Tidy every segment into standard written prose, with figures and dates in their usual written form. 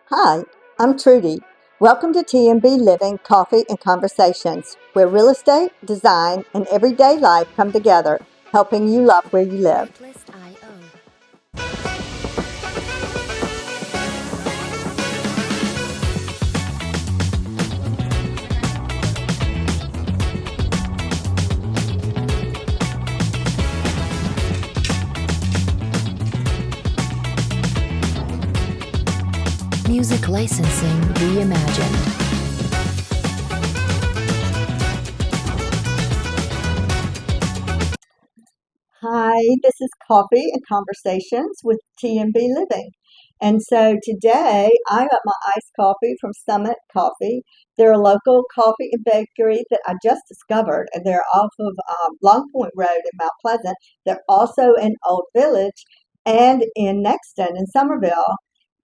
Hi, I'm Trudy. Welcome to TMB Living, Coffee, and Conversations, where real estate, design, and everyday life come together, helping you love where you live. Music licensing reimagined. Hi, this is Coffee and Conversations with TMB Living. And so today I got my iced coffee from Summit Coffee. They're a local coffee and bakery that I just discovered, and they're off of Long Point Road in Mount Pleasant. They're also in Old Village and in Nexton in Somerville,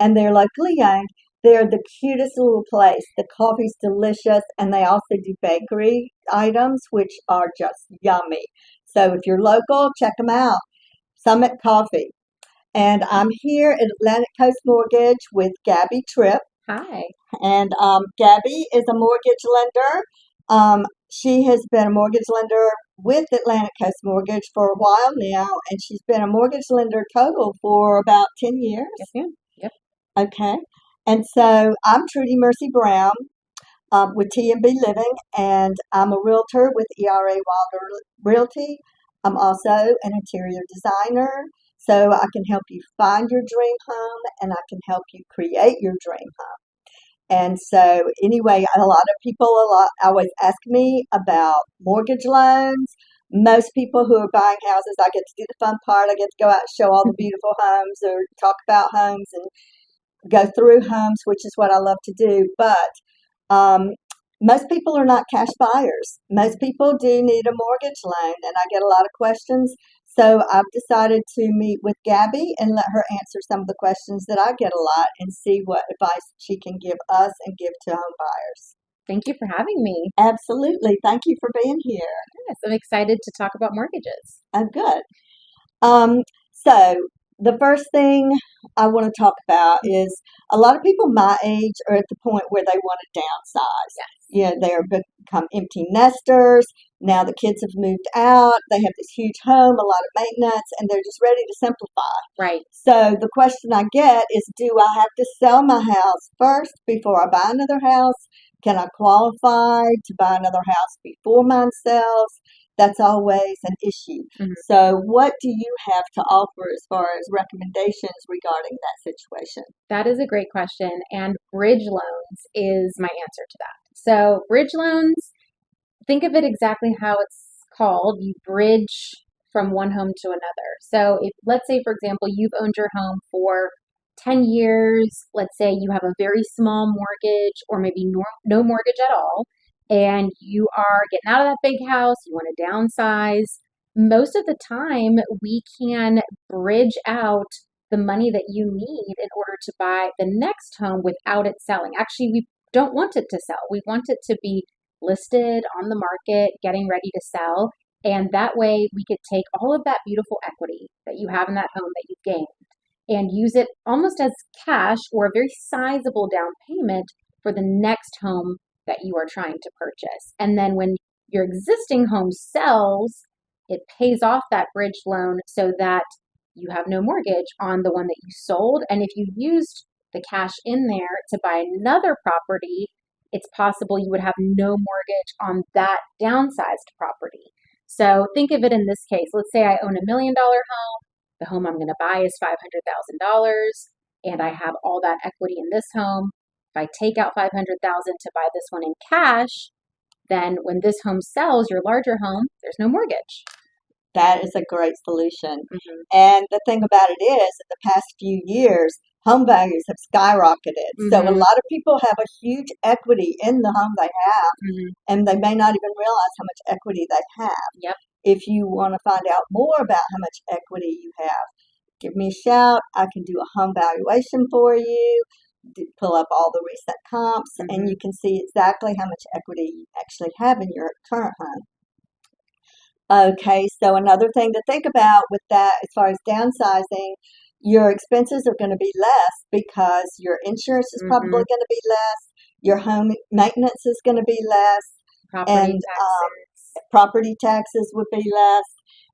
and they're locally owned. They're the cutest little place. The coffee's delicious, and they also do bakery items, which are just yummy. So if you're local, check them out. Summit Coffee. And I'm here at Atlantic Coast Mortgage with Gabby Tripp. Hi. And Gabby is a mortgage lender. She has been a mortgage lender with Atlantic Coast Mortgage for a while now, and she's been a mortgage lender total for about 10 years. Yes, ma'am. Yep. Okay. And so I'm Trudy Mercy Brown with TMB Living, and I'm a realtor with ERA Wilder Realty. I'm also an interior designer, so I can help you find your dream home and I can help you create your dream home. And so, anyway, a lot of people always ask me about mortgage loans. Most people who are buying houses, I get to do the fun part. I get to go out and show all the beautiful homes or talk about homes and go through homes, which is what I love to do. But most people are not cash buyers. Most people do need a mortgage loan, and I get a lot of questions. So I've decided to meet with Gabby and let her answer some of the questions that I get a lot and see what advice she can give us and give to home buyers. Thank you for having me. Absolutely. Thank you for being here. Yes, I'm excited to talk about mortgages. Oh, good. So the first thing I want to talk about is a lot of people my age are at the point where they want to downsize. Yes. You know, they're become empty nesters. Now the kids have moved out. They have this huge home, a lot of maintenance, and they're just ready to simplify. Right. So the question I get is, do I have to sell my house first before I buy another house? Can I qualify to buy another house before mine sells? That's always an issue. Mhm. So what do you have to offer as far as recommendations regarding that situation? That is a great question, and bridge loans is my answer to that. So bridge loans, think of it exactly how it's called. You bridge from one home to another. So if, let's say, for example, you've owned your home for 10 years, let's say you have a very small mortgage or maybe no mortgage at all, and you are getting out of that big house, you want to downsize. Most of the time, we can bridge out the money that you need in order to buy the next home without it selling. Actually, we don't want it to sell. We want it to be listed on the market, getting ready to sell. And that way we could take all of that beautiful equity that you have in that home that you've gained and use it almost as cash or a very sizable down payment for the next home that you are trying to purchase. And then when your existing home sells, it pays off that bridge loan so that you have no mortgage on the one that you sold. And if you used the cash in there to buy another property, it's possible you would have no mortgage on that downsized property. So think of it in this case. Let's say I own $1 million home. The home I'm going to buy is $500,000, and I have all that equity in this home. If I take out $500,000 to buy this one in cash, then when this home sells, your larger home, there's no mortgage. That is a great solution. Mm-hmm. And the thing about it is, in the past few years, home values have skyrocketed. So a Mhm. lot of people have a huge equity in the home they have, Mhm. and they may not even realize how much equity they have. Yep. If you want to find out more about how much equity you have, give me a shout. I can do a home valuation for you, pull up all the recent comps, and you can see exactly how much equity you actually have in your current home. Okay, so another thing to think about with that, as far as downsizing, your expenses are going to be less because your insurance is probably Mm-hmm. going to be less, your home maintenance is going to be less, Property and taxes. property taxes would be less.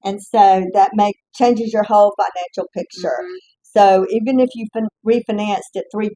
And so that changes your whole financial picture. Mm-hmm. So even if you refinanced at 3%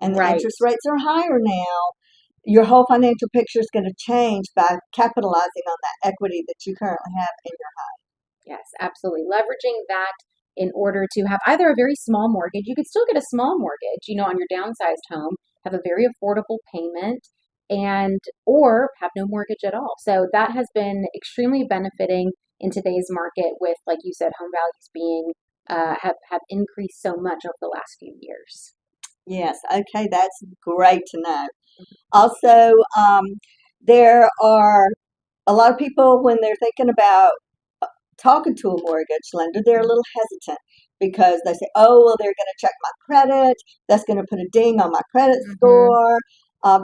and the Right. interest rates are higher now, your whole financial picture is going to change by capitalizing on that equity that you currently have in Yes, absolutely. Leveraging that in order to have either a very small mortgage, you could still get a small mortgage, on your downsized home, have a very affordable payment, and or have no mortgage at all. So that has been extremely benefiting in today's market with, like you said, home values being have increased so much over the last few years. Yes, okay, that's great to know. Also, there are a lot of people when they're thinking about talking to a mortgage lender, they're a little hesitant because they say, oh, well, they're going to check my credit. That's going to put a ding on my credit Mm-hmm. score.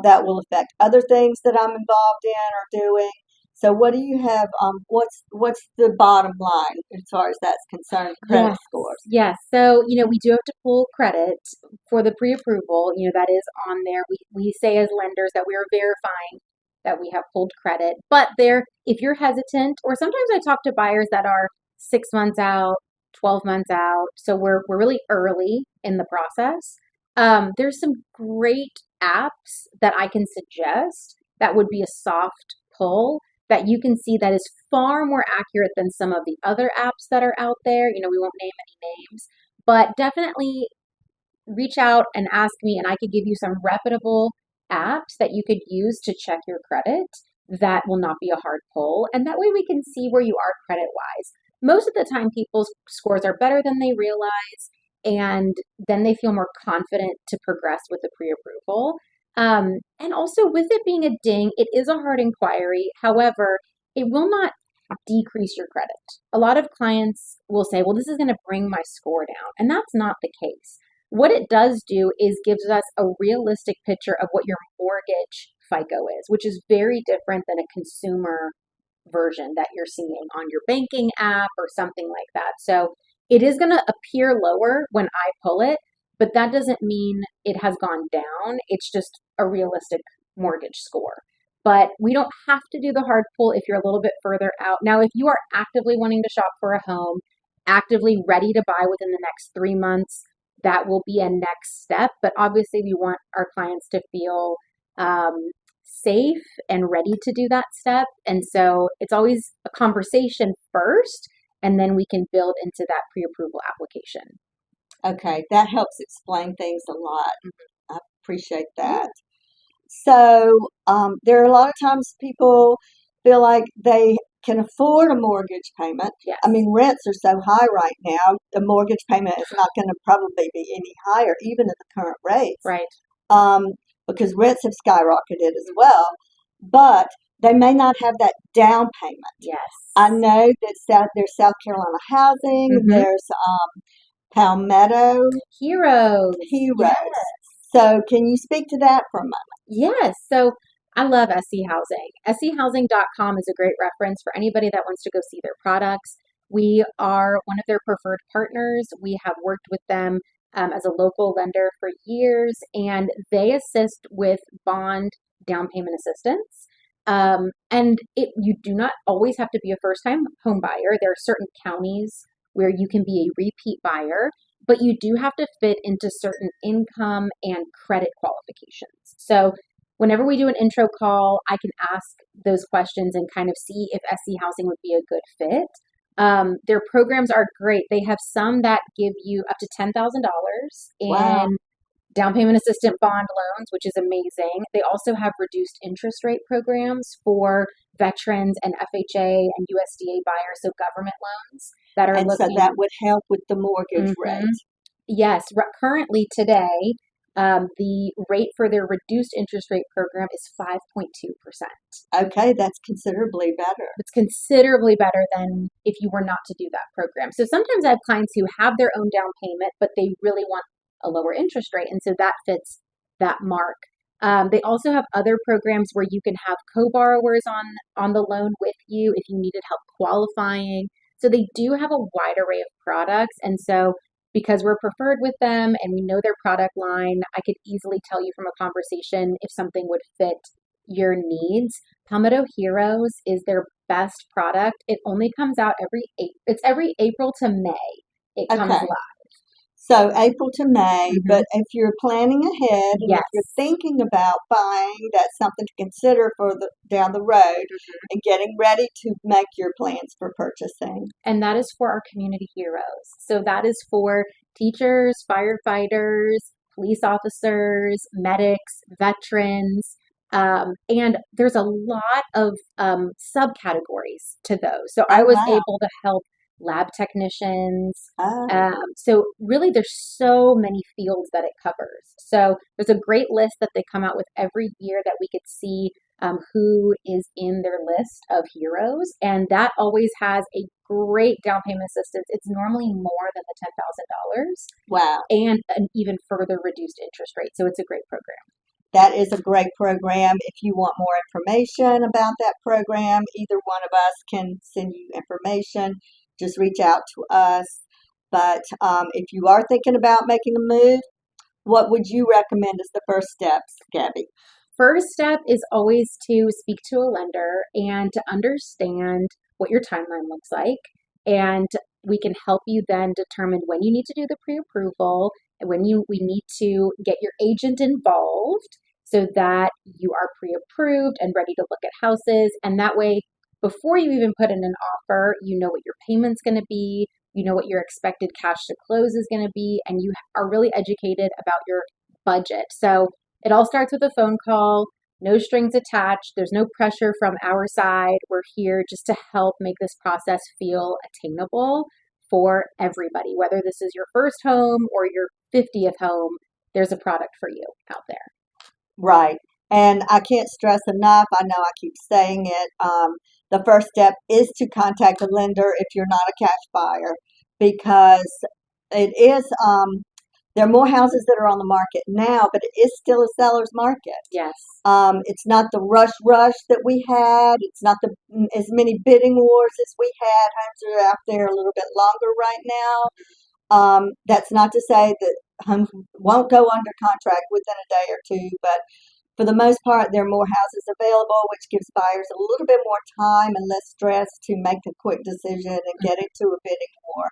That will affect other things that I'm involved in or doing. So, what do you have? What's the bottom line as far as that's concerned? Credit Yes, scores. yes. So, we do have to pull credit for the pre-approval. That is on there. We say as lenders that we are verifying that we have pulled credit. But if you're hesitant, or sometimes I talk to buyers that are 6 months out, 12 months out, so we're really early in the process. There's some great apps that I can suggest that would be a soft pull that you can see that is far more accurate than some of the other apps that are out there. We won't name any names, but definitely reach out and ask me, and I could give you some reputable apps that you could use to check your credit that will not be a hard pull. And that way we can see where you are credit wise. Most of the time, people's scores are better than they realize, and then they feel more confident to progress with the pre approval. And also, with it being a ding, it is a hard inquiry. However, it will not decrease your credit. A lot of clients will say, well, this is going to bring my score down. And that's not the case. What it does do is gives us a realistic picture of what your mortgage FICO is, which is very different than a consumer version that you're seeing on your banking app or something like that. So it is going to appear lower when I pull it, but that doesn't mean it has gone down. It's just a realistic mortgage score. But we don't have to do the hard pull if you're a little bit further out. Now, if you are actively wanting to shop for a home, actively ready to buy within the next 3 months, that will be a next step. But obviously, we want our clients to feel safe and ready to do that step. And so it's always a conversation first, and then we can build into that pre approval application. Okay, that helps explain things a lot. I appreciate Yeah. that. So there are a lot of times people feel like they can afford a mortgage payment. Yes. I mean, rents are so high right now, the mortgage payment is not going to probably be any higher, even at the current rates, Right. um, because rents have skyrocketed as well. But they may not have that down payment. Yes. I know that there's South Carolina Housing, Mhm. there's Palmetto Heroes. Heroes. Yes. So can you speak to that for a moment? Yes. So I love SC Housing. SCHousing.com is a great reference for anybody that wants to go see their products. We are one of their preferred partners. We have worked with them as a local lender for years, and they assist with bond down payment assistance. You do not always have to be a first time home buyer. There are certain counties where you can be a repeat buyer, but you do have to fit into certain income and credit qualifications. So whenever we do an intro call, I can ask those questions and kind of see if SC Housing would be a good fit. Their programs are great. They have some that give you up to $10,000 Wow. in down payment assistant bond loans, which is amazing. They also have reduced interest rate programs for veterans and FHA and USDA buyers, so government loans that are And so looking. that would help with the mortgage Mhm. rate. Yes, currently today, the rate for their reduced interest rate program is 5.2%. Okay, that's considerably better. It's considerably better than if you were not to do that program. So sometimes I have clients who have their own down payment, but they really want a lower interest rate. And so that fits that mark. They also have other programs where you can have co-borrowers on the loan with you if you needed help qualifying. So they do have a wide array of products. And so because we're preferred with them and we know their product line, I could easily tell you from a conversation if something would fit your needs. Palmetto Heroes is their best product. It only comes out every April to May. It comes Okay. live. So April to May, Mhm. but if you're planning ahead and if you're Yes. thinking about buying, that's something to consider for the down the road and getting ready to make your plans for purchasing. And that is for our community heroes. So that is for teachers, firefighters, police officers, medics, veterans. And there's a lot of subcategories to those. So I Oh was wow. able to help lab technicians. Oh, So really, there's so many fields that it covers. So there's a great list that they come out with every year that we could see who is in their list of heroes, and that always has a great down payment assistance. It's normally more than the $10,000 wow. and an even further reduced interest rate. So it's a great program. That is a great program. If you want more information about that program, either one of us can send you information. Just reach out to us. But if you are thinking about making a move, what would you recommend as the first steps, Gabby? First step is always to speak to a lender and to understand what your timeline looks like. And we can help you then determine when you need to do the pre-approval and we need to get your agent involved so that you are pre-approved and ready to look at houses. And that way, before you even put in an offer, you know what your payment's going to be, you know what your expected cash to close is going to be, and you are really educated about your budget. So it all starts with a phone call, no strings attached. There's no pressure from our side. We're here just to help make this process feel attainable for everybody. Whether this is your first home or your 50th home, there's a product for you out there. Right. And I can't stress enough, I know I keep saying it, the first step is to contact a lender if you're not a cash buyer because it is, there are more houses that are on the market now, but it is still a seller's market. Yes. It's not the rush that we had. It's not as many bidding wars as we had. Homes are out there a little bit longer right now. That's not to say that homes won't go under contract within a day or two, but for the most part, there are more houses available, which gives buyers a little bit more time and less stress to make a quick decision and get into a bidding war.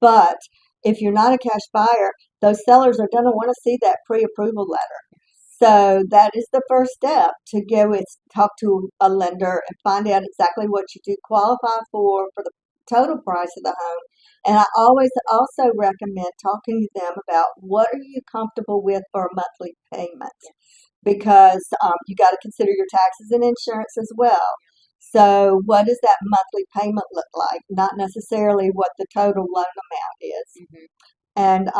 But if you're not a cash buyer, those sellers are going to want to see that pre-approval letter. So that is the first step to go is talk to a lender and find out exactly what you do qualify for the total price of the home. And I always also recommend talking to them about what are you comfortable with for a monthly payment because you got to consider your taxes and insurance as well. So what does that monthly payment look like? Not necessarily what the total loan amount is. Mm-hmm. And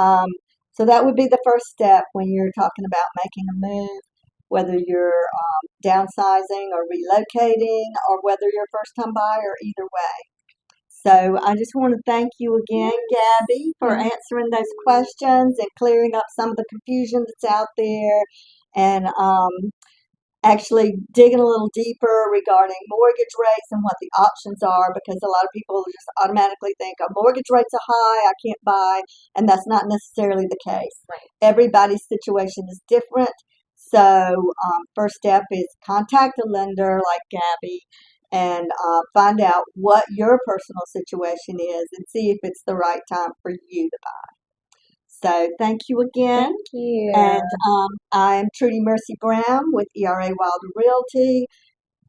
so that would be the first step when you're talking about making a move, whether you're downsizing or relocating or whether you're a first time buyer, either way. So I just want to thank you again, Gabby, for answering those questions and clearing up some of the confusion that's out there and actually digging a little deeper regarding mortgage rates and what the options are because a lot of people just automatically think oh, mortgage rates are high, I can't buy, and that's not necessarily the case. Right. Everybody's situation is different. So first step is contact a lender like Gabby and find out what your personal situation is and see if it's the right time for you to buy. So thank you again. Thank you. And I'm Trudy Mercy Brown with ERA Wilder Realty,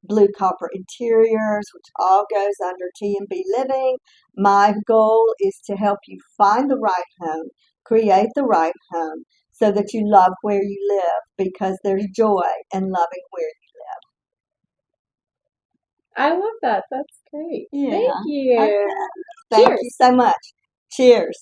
Blue Copper Interiors, which all goes under TMB Living. My goal is to help you find the right home, create the right home, so that you love where you live because there's joy in loving where you I love that. That's great. live. Thank you. Okay. Thank you so much. Cheers.